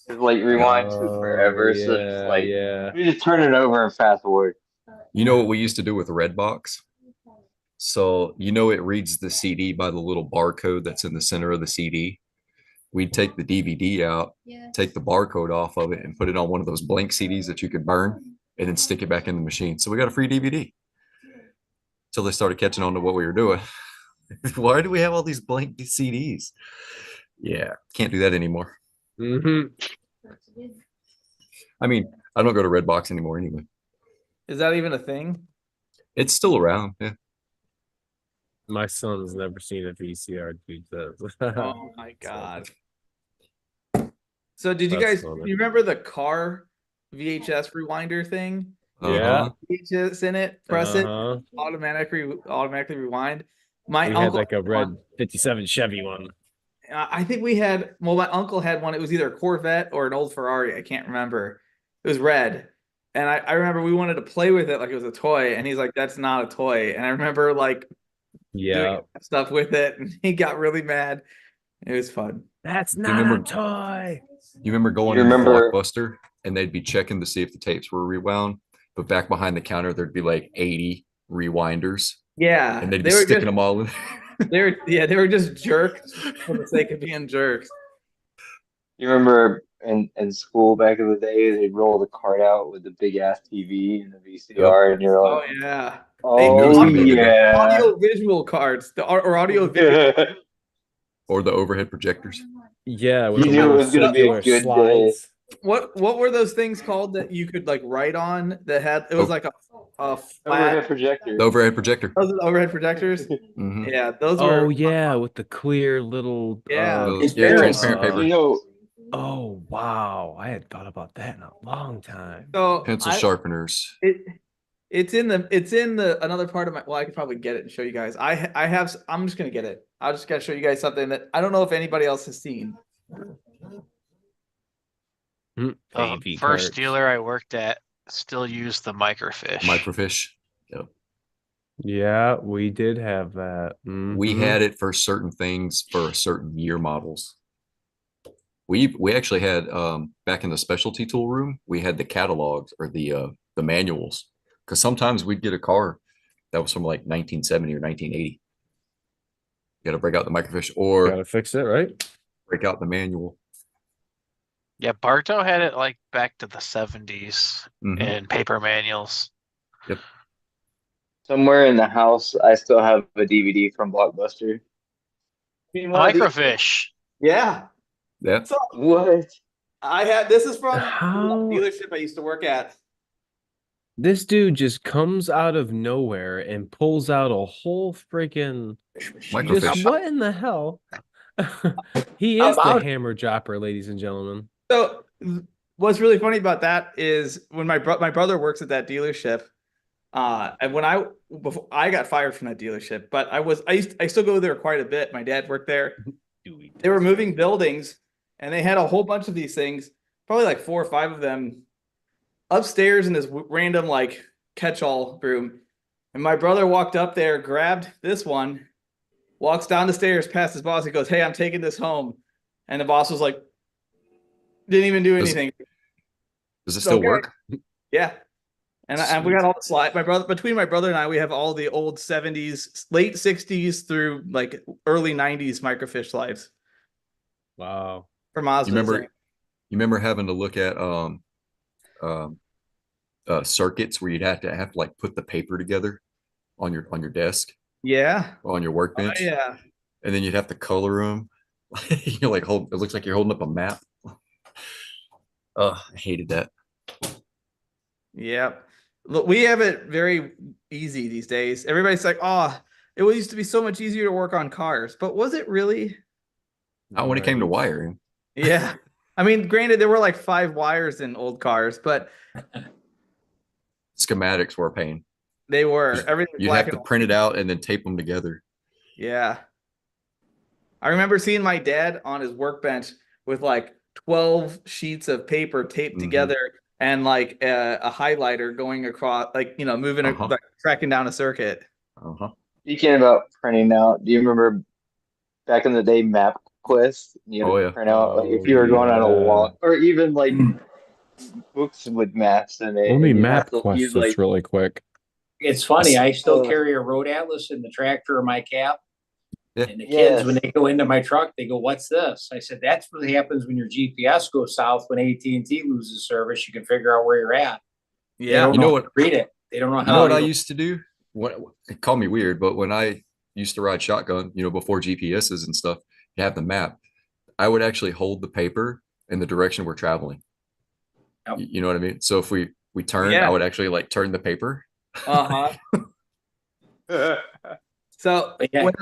It's like rewind took forever, so it's like you just turn it over and fast forward. You know what we used to do with Redbox? So you know it reads the CD by the little barcode that's in the center of the CD. We'd take the DVD out, take the barcode off of it, and put it on one of those blank CDs that you could burn, and then stick it back in the machine. So we got a free DVD. Until they started catching on to what we were doing. Why do we have all these blank CDs? Yeah, can't do that anymore. Mm-hmm. I mean, I don't go to Redbox anymore anyway. Is that even a thing? It's still around. Yeah. My son's never seen a VCR, dude. Oh my god. So did you That's guys, funny. you remember the car VHS rewinder thing? Yeah. VHS in it, press it, Uh-huh. automatically rewind. My We had uncle like a had red one. 57 Chevy one. I think we had, well, my uncle had one. It was either a Corvette or an old Ferrari. I can't remember. It was red. And I remember we wanted to play with it like it was a toy. And he's like, "That's not a toy." And I remember like Yeah. doing stuff with it. And he got really mad. It was fun. That's You not remember- a toy. You remember going You into remember- Blockbuster and they'd be checking to see if the tapes were rewound, but back behind the counter there'd be like 80 rewinders, Yeah. and they'd be They were sticking just, them all in. they were just jerks for the sake of being jerks. You remember in school back in the day, they'd roll the card out with the big ass TV and the VCR, and you're Oh like, yeah. knew it was oh gonna be a good day. yeah. Audio visual cards. Or audio video. Or the overhead projectors. Yeah. You knew it was gonna be a circular good day. What were those things called that you could like write on that had, it was like a Overhead flat, projector. The overhead projector. those are the overhead projectors? Mhm. Yeah, those Oh were, yeah, with the clear little Yeah. Those- Yeah, transparent paper. You know, Oh wow. I had thought about that in a long time. so Pencil I- sharpeners. it It's in the another part of my. Well, I could probably get it and show you guys. I'm just gonna get it. I just gotta show you guys something that I don't know if anybody else has seen. The AV first carts. dealer I worked at still used the microfiche. Microfiche. Yep. Yeah, we did have that. We Mhm. had it for certain things for certain year models. We actually had back in the specialty tool room, we had the catalogs or the manuals. Because sometimes we'd get a car that was from like 1970 or 1980. You got to break out the microfiche or Gotta fix it, right? break out the manual. Yeah, Barto had it like back to the 70s Mhm. in paper manuals. Yep. Somewhere in the house, I still have a DVD from Blockbuster. Microfiche. Yeah. Yeah. So What? I had this is from How- the dealership I used to work at. This dude just comes out of nowhere and pulls out a whole freaking Microfiche. just what in the hell? He is the About- hammer dropper, ladies and gentlemen. So what's really funny about that is when my brother works at that dealership, and when before I got fired from that dealership, but I still go there quite a bit. My dad worked there. They were moving buildings, and they had a whole bunch of these things, probably like 4 or 5 of them, upstairs in this random like catch-all room. And my brother walked up there, grabbed this one, walks down the stairs past his boss. He goes, "Hey, I'm taking this home," and the boss was like, didn't even do anything. Does it still Okay. work? Yeah. And we got all the slides. Between my brother and I, we have all the old 70s, late 60s through like early 90s microfiche slides Wow. for Mazda. You remember having to look at um, circuits where you'd have to like put the paper together on your desk Yeah. or on your workbench, Yeah. and then you'd have to color them. You're like it looks like you're holding up a map. Oh, I hated that. Yeah. Look, we have it very easy these days. Everybody's like, "Oh, it used to be so much easier to work on cars," but was it really? Not when it came to wiring. Yeah. I mean, granted, there were like 5 wires in old cars, but Schematics were a pain. they were everything was You'd black have to and print it out and then tape them together. Yeah. I remember seeing my dad on his workbench with like 12 sheets of paper taped Mhm. together and like a highlighter going across, like, moving, like tracking down a circuit. Uh-huh. Speaking about printing out, do you remember back in the day MapQuest? You had Oh, to yeah. print out like if Oh, you were going on a yeah. walk, or even like books with maps in it. Only and you'd have to MapQuest use, was like, really quick. It's funny. I still Oh. carry a road atlas in the tractor of my cab. Yeah. And the Yes. kids, when they go into my truck, they go, "What's this?" I said, "That's what happens when your GPS goes south. When AT&T loses service, you can figure out where you're at." They Yeah. don't You know know what- how to read it. They don't know You how know what to I read it. used to do? It called me weird, but when I used to ride shotgun, before GPSs and stuff, you have the map. I would actually hold the paper in the direction we're traveling. Yep. You know what I mean? So if we turn, Yeah. I would actually like turn the paper. Uh-huh. So But yeah, when,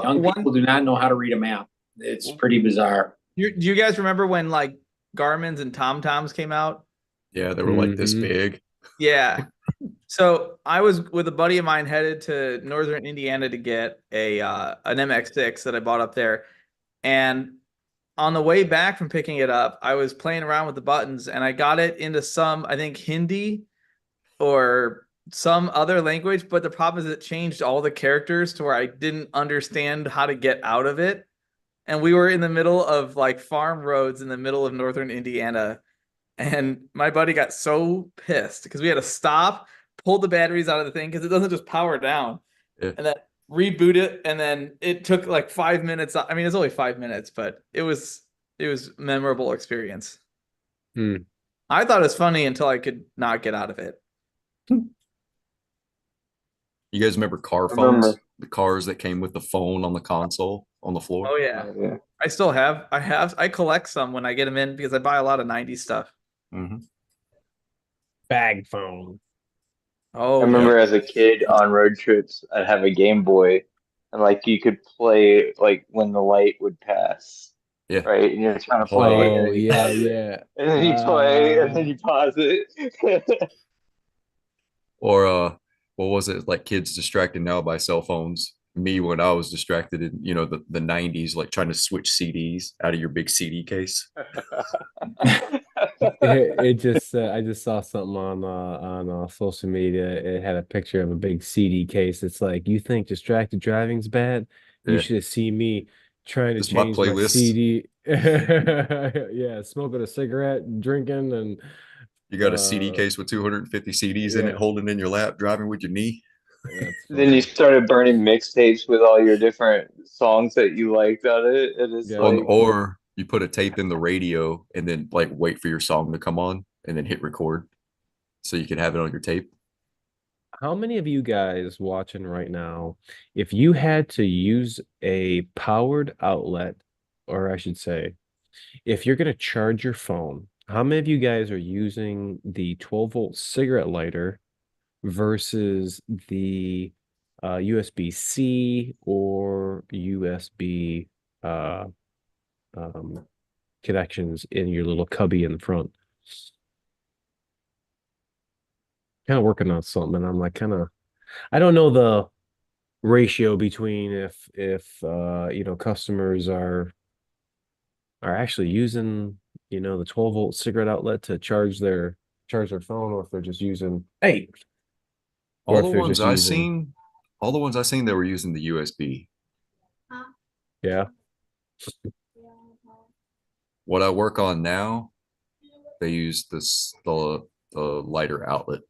young one, people do not know how to read a map. It's pretty bizarre. do you guys remember when like Garmin's and TomToms came out? Yeah, they were like this Mhm. big. Yeah. So I was with a buddy of mine headed to northern Indiana to get an MX6 that I bought up there. And on the way back from picking it up, I was playing around with the buttons and I got it into some, I think, Hindi or some other language. But the problem is it changed all the characters to where I didn't understand how to get out of it. And we were in the middle of like farm roads in the middle of northern Indiana. And my buddy got so pissed because we had to stop, pull the batteries out of the thing because it doesn't just power down. Yeah. And then reboot it. And then it took like 5 minutes. I mean, it's only 5 minutes, but it was memorable experience. Hmm. I thought it was funny until I could not get out of it. You guys remember car I phones? remember. The cars that came with the phone on the console on the floor? Oh yeah. Yeah. I still have. I collect some when I get them in because I buy a lot of 90s stuff. Mhm. Bag phone. Oh, I remember as a kid on road trips, I'd have a Game Boy, and like you could play like when the light would pass. Yeah. Right, and you're trying to play, and Oh, then you yeah, pause it, yeah. and then you play, and then you pause it. yeah. And then you pause it. Or what was it, like kids distracted now by cell phones? Me when I was distracted in, you know, the 90s, like trying to switch CDs out of your big CD case. It just I just saw something on social media. It had a picture of a big CD case. It's like, you think distracted driving's bad? You Yeah. should have seen me trying to Just my change my playlist. CD. Yeah, smoking a cigarette, drinking, and You got a CD uh case with 250 CDs in it, yeah, holding in your lap, driving with your knee. that's Then you funny. started burning mixtapes with all your different songs that you liked on it, and it's Yeah. like, Or you put a tape in the radio and then like wait for your song to come on and then hit record so you can have it on your tape. How many of you guys watching right now, if you had to use a powered outlet, or I should say, if you're going to charge your phone, how many of you guys are using the 12-volt cigarette lighter versus the USB-C or USB uh, um, connections in your little cubby in the front? Kind of working on something, and I'm like, I don't know the ratio between if you know, customers are actually using, you know, the 12-volt cigarette outlet to charge their phone, or if they're just using, or All if the they're ones just I using, seen, all the ones I seen, they were using the USB. yeah. What I work on now, they use the lighter outlet.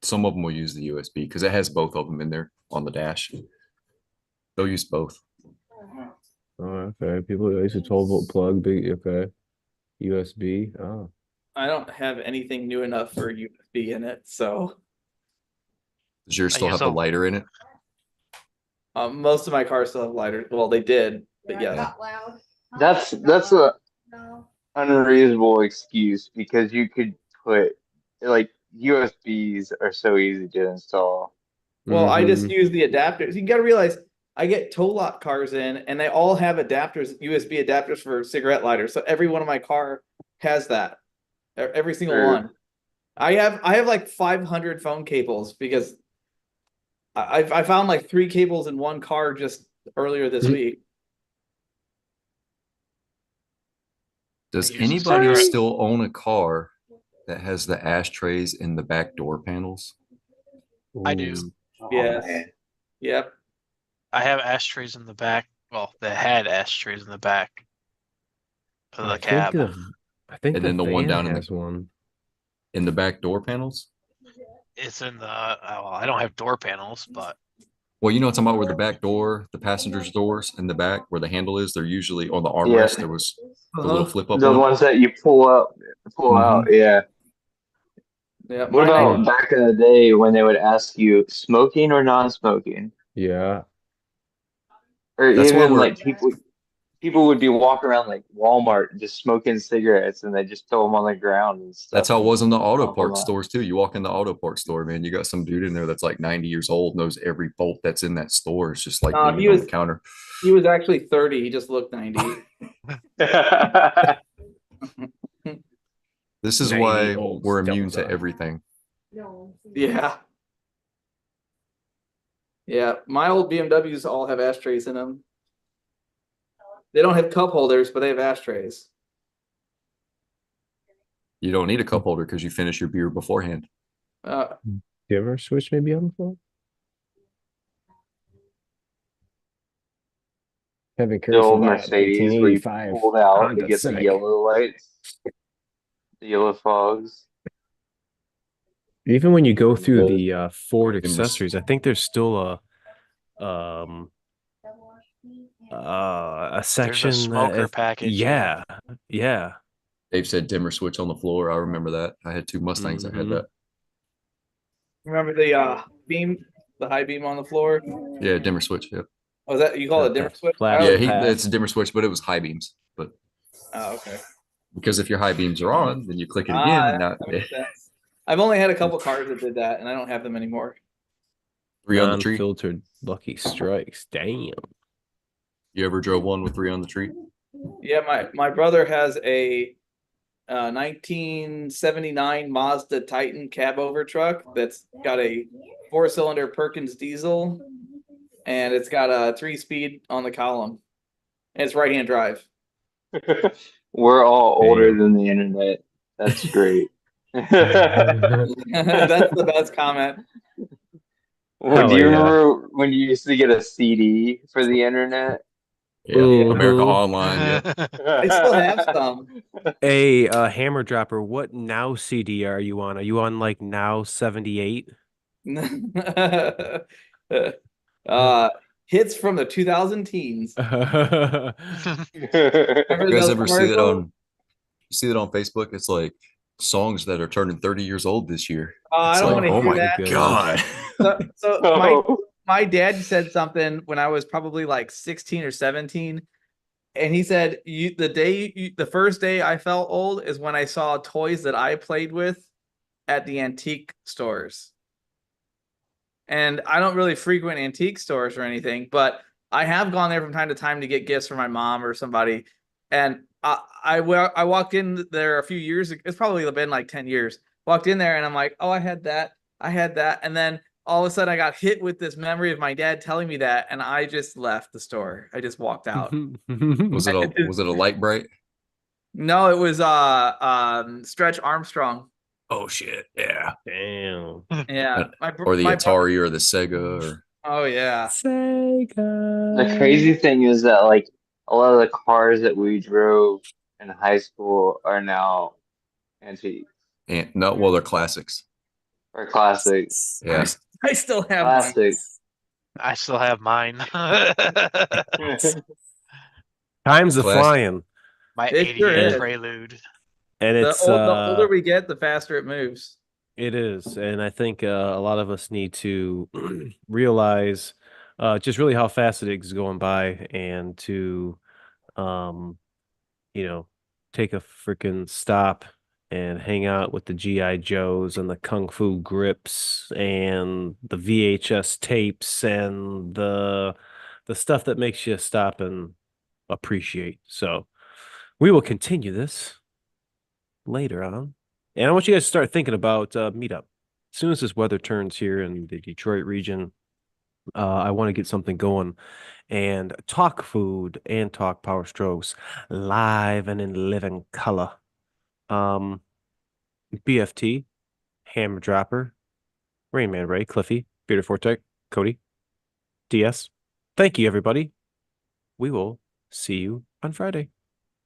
Some of them will use the USB because it has both of them in there on the dash. They'll use both. Oh, okay. People use a 12-volt plug, big, okay. USB. Oh, I don't have anything new enough for USB in it, so Does yours I still use have the a lighter in it? most of my cars still have lighters. Well, they did, but yes. that's a unreasonable excuse because you could put like USBs are so easy to install. Well, I just mm-hmm. use the adapters. You got to realize I get tow lot cars in, and they all have adapters, USB adapters for cigarette lighters. So every one of my car has that. Every single True. one. I have like 500 phone cables because I found like 3 cables in one car just earlier this week. Does I use a anybody cigarette. still own a car that has the ashtrays in the back door panels? I do. Ooh. Oh, Yes. man. Yep. I have ashtrays in the back. Well, they had ashtrays in the back of the I think cab. And the then the one van down in has one. the back door panels? It's in the. Well, I don't have door panels, but Well, you know what I'm talking about, where the back door, the passenger's doors in the back where the handle is, they're usually on the Yeah, armrest. There was the little flip up the one. ones that you pull out. Mhm. Yeah. Yeah. What Mine, about back in the day when they would ask you smoking or non-smoking, Yeah. or That's why even we're like people would be walking around like Walmart just smoking cigarettes and they just throw them on the ground and that's stuff how it and was in the auto pump them parts up. stores too. You walk in the auto parts store, man, you got some dude in there that's like 90 years old, knows every bolt that's in that store. It's just like leaving he on was the counter. he was actually 30. He just looked 90. This is 90 why old we're immune to Delta. everything. Yeah. Yeah. My old BMWs all have ashtrays in them. They don't have cup holders, but they have ashtrays. You don't need a cup holder because you finish your beer beforehand. Do you ever switch maybe on the phone? Kevin The old Curson bought a Mercedes where you 1985 pulled out to Honda get the Civic. yellow lights, the yellow fogs. Even when you go through Those. the Ford In this- accessories, I think there's still a there's a section smoker package. yeah. Yeah. Dave said dimmer switch on the floor. I remember that. I had 2 Mustangs that had Mhm. that. Remember the beam, the high beam on the floor? Yeah, dimmer switch. Yep. Oh, is that you call it a dimmer That switch? flash Yeah, path. it's a dimmer switch, but it was high beams. But Oh, okay. because if your high beams are on, then you click it Ah, again, and now that makes sense. I've only had a couple cars that did that, and I don't have them anymore. 3 on the tree. Unfiltered Lucky Strikes. Damn. You ever drove one with 3 on the tree? Yeah, my brother has a 1979 Mazda Titan cab over truck that's got a 4-cylinder Perkins diesel, and it's got a 3-speed on the column. And it's right-hand drive. We're all older Damn. than the internet. That's great. That's the best comment. Well, do you Hell yeah. remember when you used to get a CD for the internet? Yeah, America Mhm. Online. Yeah. I still have some. Hey, Hammer Dropper, what Now CD are you on? Are you on like Now 78? Hits from the 2000 teens. Oh, You Remember guys those ever see that commercials? on Facebook? It's like songs that are turning 30 years old this year. I It's don't like, want to oh hear my that. God. So Oh. my dad said something when I was probably like 16 or 17, and he said, the first day I felt old is when I saw toys that I played with at the antique stores. And I don't really frequent antique stores or anything, but I have gone there from time to time to get gifts for my mom or somebody. And I walked in there a few years ago. It's probably been like 10 years. Walked in there and I'm like, oh, I had that. And then all of a sudden I got hit with this memory of my dad telling me that. And I just left the store. I just walked out. Was it a light bright? No, it was Stretch Armstrong. Oh shit. Yeah. damn. Yeah. Or the my Atari or the Sega or Oh yeah. The Sega. crazy thing is that like a lot of the cars that we drove in high school are now antiques and no, well, they're classics. or classics. Yeah. I still have mine. Classics. I still have mine. Time's a Class- flying. My It sure 88 is. Prelude. And The it's older we get, the faster it moves. it is. And I think a lot of us need to realize just really how fast it is going by and to um take a freaking stop and hang out with the GI Joes and the Kung Fu grips and the VHS tapes and the stuff that makes you stop and appreciate. So we will continue this later on. And I want you guys to start thinking about meetup. As soon as this weather turns here in the Detroit region, I want to get something going and talk food and talk power strokes live and in living color. BFT, Hammer Dropper, Rain Man Ray, Cliffy, Bearded Fortec, Cody, DS. Thank you, everybody. We will see you on Friday.